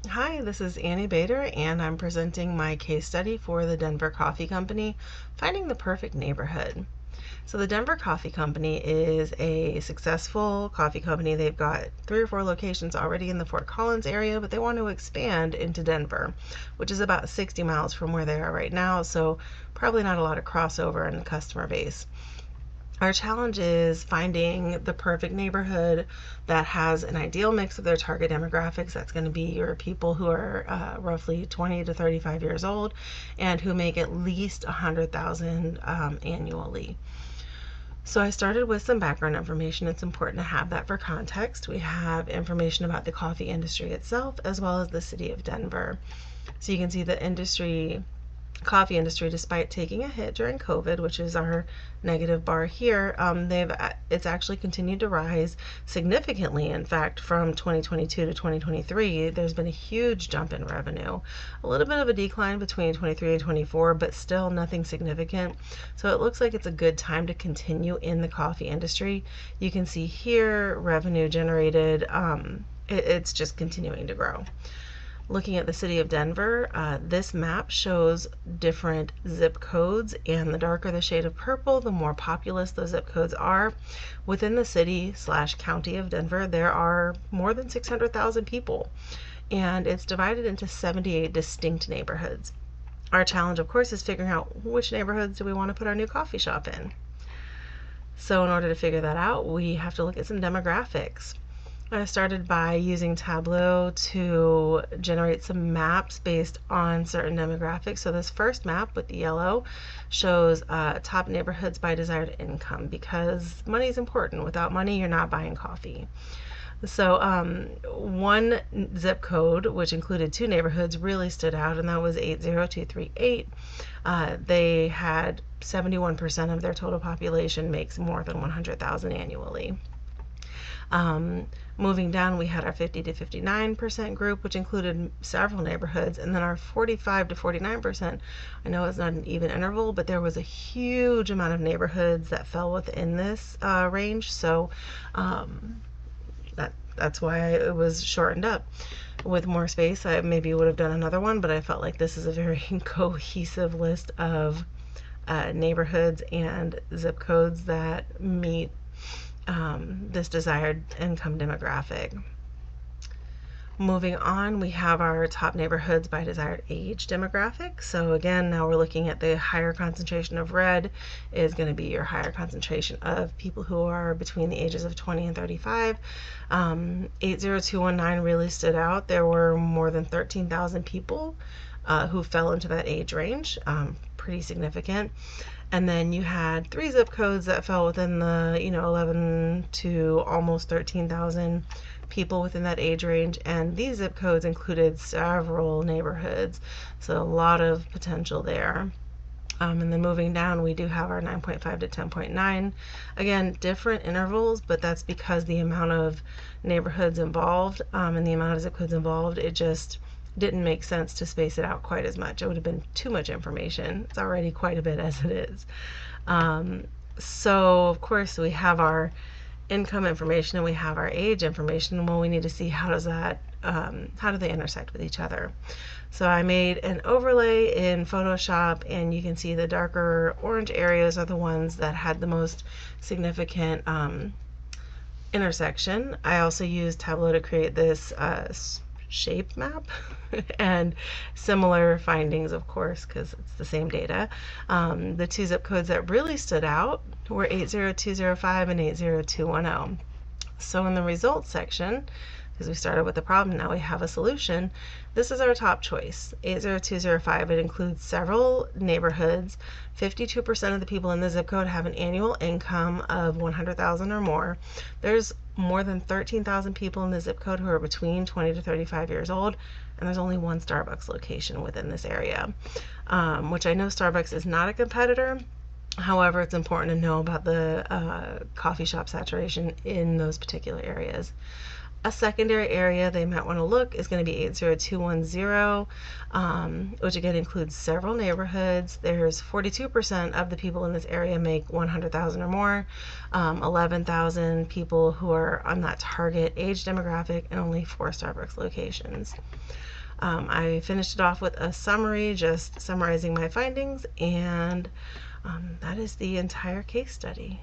Hi, this is Annie Bader, and I'm presenting my case study for the Denver Coffee Company, Finding the Perfect Neighborhood. So, the Denver Coffee Company is a successful coffee company. They've got 3 or 4 locations already in the Fort Collins area, but they want to expand into Denver, which is about 60 miles from where they are right now, so probably not a lot of crossover in the customer base. Our challenge is finding the perfect neighborhood that has an ideal mix of their target demographics. That's going to be your people who are roughly 20 to 35 years old and who make at least 100,000 annually. So I started with some background information. It's important to have that for context. We have information about the coffee industry itself as well as the city of Denver. So you can see the coffee industry, despite taking a hit during COVID, which is our negative bar here, it's actually continued to rise significantly. In fact, from 2022 to 2023, there's been a huge jump in revenue. A little bit of a decline between 23 and 24, but still nothing significant. So it looks like it's a good time to continue in the coffee industry. You can see here revenue generated. It's just continuing to grow. Looking at the city of Denver, this map shows different zip codes, and the darker the shade of purple, the more populous those zip codes are. Within the city/county of Denver, there are more than 600,000 people, and it's divided into 78 distinct neighborhoods. Our challenge, of course, is figuring out which neighborhoods do we want to put our new coffee shop in. So in order to figure that out, we have to look at some demographics. I started by using Tableau to generate some maps based on certain demographics. So this first map with the yellow shows top neighborhoods by desired income, because money is important. Without money, you're not buying coffee. So one zip code, which included 2 neighborhoods, really stood out, and that was 80238. They had 71% of their total population makes more than 100,000 annually. Moving down, we had our 50 to 59% group, which included several neighborhoods, and then our 45 to 49%. I know it's not an even interval, but there was a huge amount of neighborhoods that fell within this range, so that's why it was shortened up. With more space, I maybe would have done another one, but I felt like this is a very cohesive list of neighborhoods and zip codes that meet this desired income demographic. Moving on, we have our top neighborhoods by desired age demographic. So again, now we're looking at the higher concentration of red is going to be your higher concentration of people who are between the ages of 20 and 35. 80219 really stood out. There were more than 13,000 people who fell into that age range, pretty significant. And then you had 3 zip codes that fell within the 11 to almost 13,000 people within that age range, and these zip codes included several neighborhoods, so a lot of potential there. And then moving down, we do have our 9.5 to 10.9. Again, different intervals, but that's because the amount of neighborhoods involved and the amount of zip codes involved, it just didn't make sense to space it out quite as much. It would have been too much information. It's already quite a bit as it is. So of course we have our income information and we have our age information. Well, we need to see how do they intersect with each other. So I made an overlay in Photoshop, and you can see the darker orange areas are the ones that had the most significant intersection. I also used Tableau to create this shape map and similar findings, of course, because it's the same data. The 2 zip codes that really stood out were 80205 and 80210. So in the results section, because we started with the problem, now we have a solution. This is our top choice, 80205. It includes several neighborhoods. 52% of the people in the zip code have an annual income of 100,000 or more. There's more than 13,000 people in the zip code who are between 20 to 35 years old, and there's only 1 Starbucks location within this area, which I know Starbucks is not a competitor. However, it's important to know about the coffee shop saturation in those particular areas. A secondary area they might want to look is going to be 80210, which again includes several neighborhoods. There's 42% of the people in this area make 100,000 or more, 11,000 people who are on that target age demographic, and only 4 Starbucks locations. I finished it off with a summary, just summarizing my findings, and that is the entire case study.